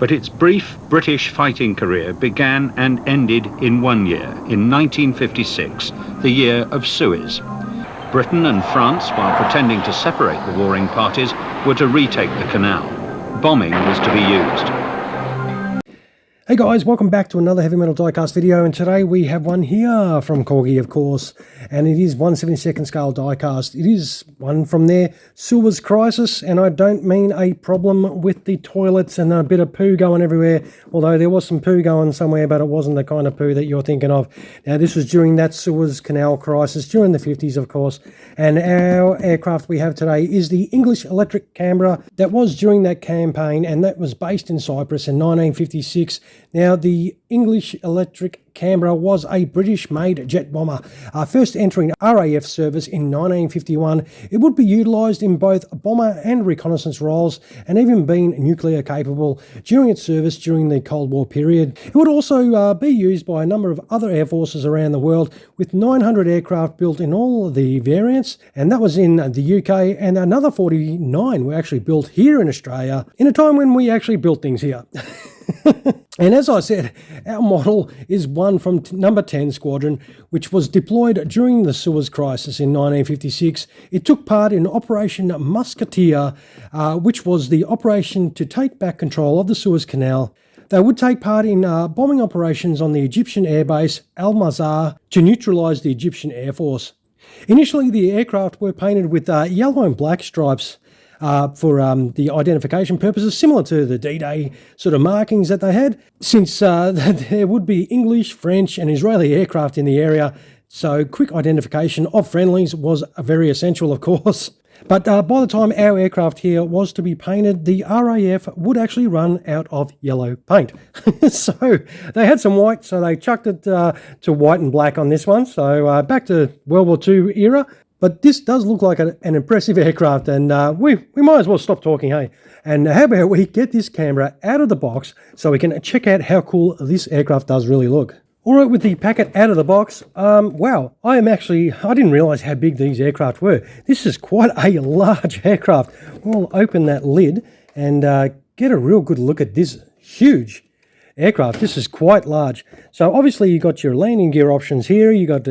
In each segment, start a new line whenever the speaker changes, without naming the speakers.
but its brief British fighting career began and ended in 1 year, in 1956, the year of Suez. Britain and France, while pretending to separate the warring parties, were to retake the canal. Bombing was to be used.
Hey guys, welcome back to another Heavy Metal Diecast video, and today we have one here from Corgi, of course, and it is 1/72nd scale diecast. It is one from their Suez crisis, and I don't mean a problem with the toilets and a bit of poo going everywhere, although there was some poo going somewhere, but it wasn't the kind of poo that you're thinking of. Now, this was during that Suez Canal crisis, during the 50s, of course, and our aircraft we have today is the English Electric Canberra that was during that campaign, and that was based in Cyprus in 1956. Now, the English Electric Canberra was a British-made jet bomber, first entering RAF service in 1951. It would be utilised in both bomber and reconnaissance roles, and even being nuclear capable during its service during the Cold War period. It would also be used by a number of other air forces around the world, with 900 aircraft built in all of the variants, and that was in the UK, and another 49 were actually built here in Australia, in a time when we actually built things here. And as I said, our model is one from number 10 Squadron, which was deployed during the Suez crisis in 1956. It took part in Operation Musketeer, which was the operation to take back control of the Suez Canal. They would take part in bombing operations on the Egyptian airbase Al Mazar to neutralize the Egyptian Air Force. Initially, the aircraft were painted with yellow and black stripes, for the identification purposes, similar to the D-Day sort of markings that they had, since there would be English, French and Israeli aircraft in the area, so quick identification of friendlies was very essential, of course. But by the time our aircraft here was to be painted, the RAF would actually run out of yellow paint. So they had some white, so they chucked it to white and black on this one. So back to World War II era. But this does look like an impressive aircraft, and we might as well stop talking, hey? And how about we get this Canberra out of the box so we can check out how cool this aircraft does really look. All right, with the packet out of the box, wow, I didn't realise how big these aircraft were. This is quite a large aircraft. We'll open that lid and get a real good look at this huge aircraft. This is quite large. So obviously you got your landing gear options here. You got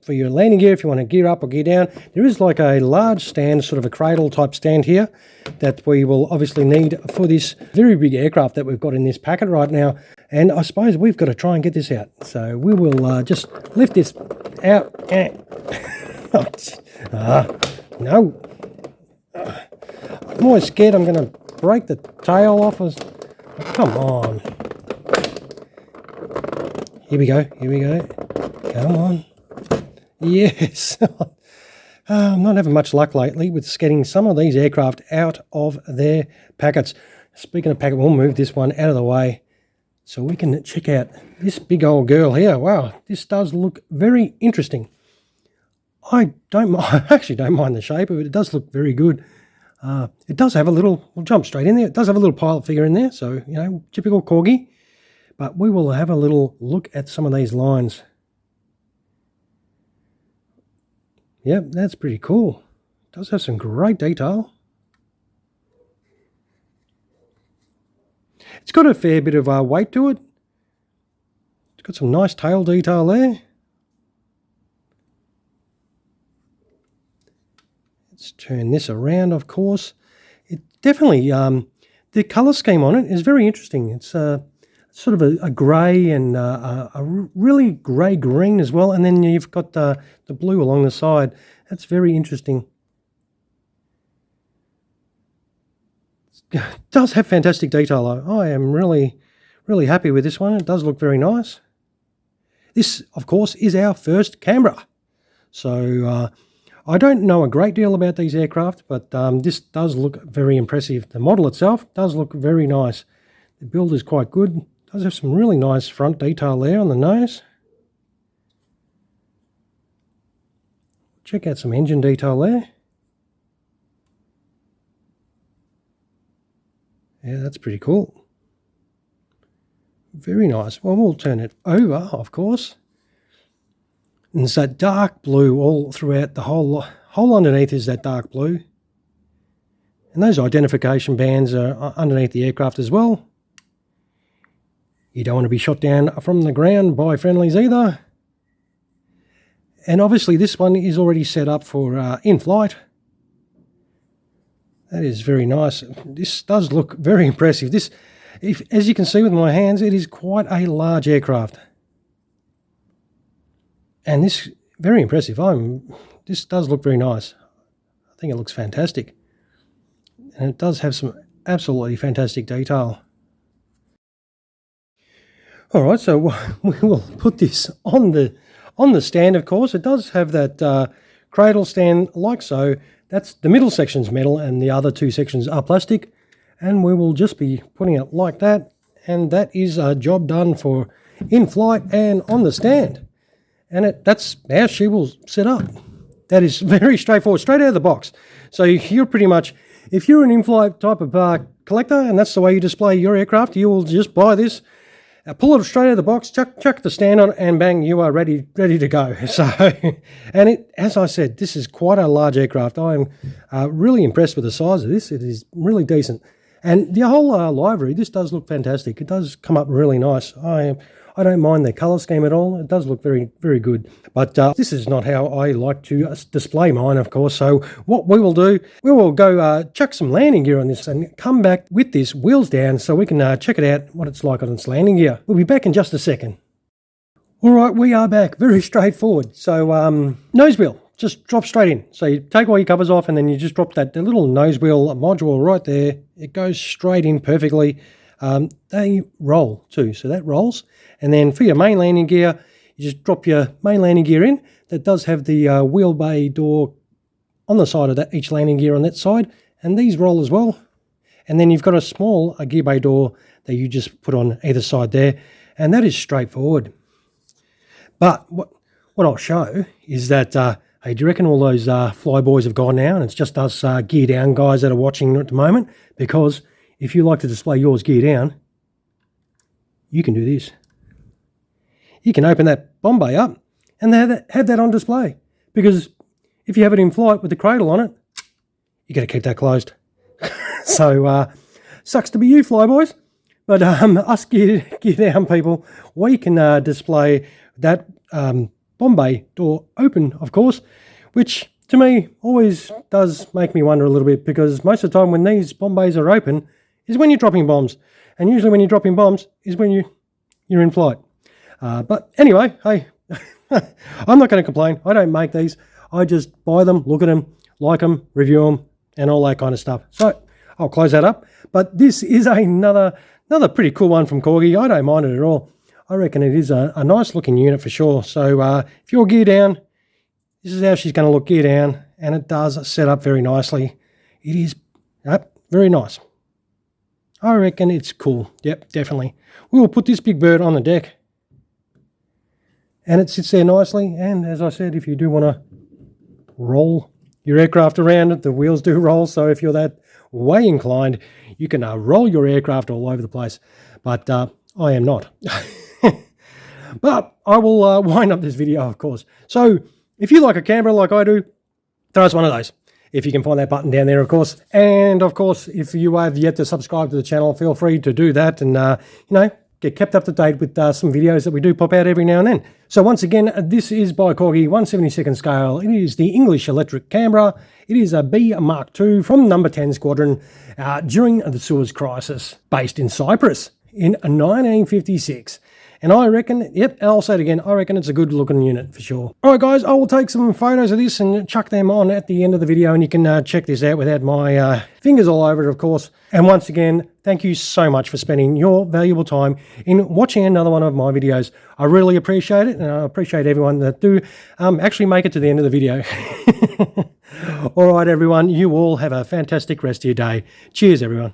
for your landing gear if you want to gear up or gear down. There is like a large stand, sort of a cradle type stand here that we will obviously need for this very big aircraft that we've got in this packet right now. And I suppose we've got to try and get this out. So we will just lift this out. No. I'm always scared I'm going to break the tail off. Come on. Here we go. Come on. Yes. I'm not having much luck lately with getting some of these aircraft out of their packets. Speaking of packet, we'll move this one out of the way so we can check out this big old girl here. Wow, this does look very interesting. I actually don't mind the shape of it. It does look very good. It does have a little, we'll jump straight in there. It does have a little pilot figure in there. So, you know, typical Corgi. But we will have a little look at some of these lines. Yep, that's pretty cool. It does have some great detail. It's got a fair bit of weight to it. It's got some nice tail detail there. Let's turn this around, of course. It definitely, the colour scheme on it is very interesting. It's sort of a grey and a really grey-green as well, and then you've got the blue along the side. That's very interesting. It does have fantastic detail. I am really, really happy with this one. It does look very nice. This, of course, is our first Canberra. So I don't know a great deal about these aircraft, but this does look very impressive. The model itself does look very nice. The build is quite good. Does have some really nice front detail there on the nose. Check out some engine detail there. Yeah, that's pretty cool. Very nice. Well, we'll turn it over, of course. And it's that dark blue all throughout the whole underneath is that dark blue. And those identification bands are underneath the aircraft as well. You don't want to be shot down from the ground by friendlies either. And obviously this one is already set up for in-flight. That is very nice. This does look very impressive. This, as you can see with my hands, it is quite a large aircraft. And this, very impressive. This does look very nice. I think it looks fantastic. And it does have some absolutely fantastic detail. Alright, so we will put this on the stand, of course. It does have that cradle stand like so. That's the middle section's metal and the other two sections are plastic. And we will just be putting it like that. And that is a job done for in-flight and on the stand. And that's how she will set up. That is very straightforward, straight out of the box. So you're pretty much, if you're an in-flight type of collector and that's the way you display your aircraft, you will just buy this, pull it straight out of the box, chuck the stand on, and bang, you are ready to go. So, and as I said, this is quite a large aircraft. I am really impressed with the size of this. It is really decent. And the whole livery, this does look fantastic. It does come up really nice. I don't mind the colour scheme at all. It does look very, very good. But this is not how I like to display mine, of course. So what we will do, we will go chuck some landing gear on this and come back with this wheels down so we can check it out, what it's like on its landing gear. We'll be back in just a second. All right, we are back. Very straightforward. So nose wheel, just drop straight in. So you take all your covers off and then you just drop the little nose wheel module right there. It goes straight in perfectly. They roll too, so that rolls. And then for your main landing gear, you just drop your main landing gear in. That does have the wheel bay door on the side of that, each landing gear on that side, and these roll as well. And then you've got a small gear bay door that you just put on either side there, and that is straightforward. But what I'll show is that, hey, do you reckon all those flyboys have gone now and it's just us gear down guys that are watching at the moment? Because if you like to display yours gear down, you can do this. You can open that bomb bay up and have that on display. Because if you have it in flight with the cradle on it, you got to keep that closed. So, sucks to be you, flyboys. But us gear down people, we can display that bomb bay door open, of course, which to me always does make me wonder a little bit, because most of the time when these bomb bays are open is when you're dropping bombs. And usually when you're dropping bombs is when you're in flight. But anyway, hey, I'm not going to complain. I don't make these. I just buy them, look at them, like them, review them, and all that kind of stuff. So I'll close that up. But this is another pretty cool one from Corgi. I don't mind it at all. I reckon it is a nice looking unit for sure. So if you're gear down, this is how she's going to look gear down. And it does set up very nicely. It is very nice. I reckon it's cool. Yep, definitely. We will put this big bird on the deck. And it sits there nicely. And as I said, if you do want to roll your aircraft around, the wheels do roll. So if you're that way inclined, you can roll your aircraft all over the place. But I am not. But I will wind up this video, of course. So if you like a Canberra like I do, throw us one of those. If you can find that button down there, of course. And, of course, if you have yet to subscribe to the channel, feel free to do that and, get kept up to date with some videos that we do pop out every now and then. So, once again, this is by Corgi, 1/72nd scale. It is the English Electric Canberra. It is a B.Mk. from number 10 Squadron during the Suez crisis, based in Cyprus in 1956. And I reckon, yep, I'll say it again, I reckon it's a good looking unit for sure. All right, guys, I will take some photos of this and chuck them on at the end of the video, and you can check this out without my fingers all over it, of course. And once again, thank you so much for spending your valuable time in watching another one of my videos. I really appreciate it, and I appreciate everyone that do actually make it to the end of the video. All right, everyone, you all have a fantastic rest of your day. Cheers, everyone.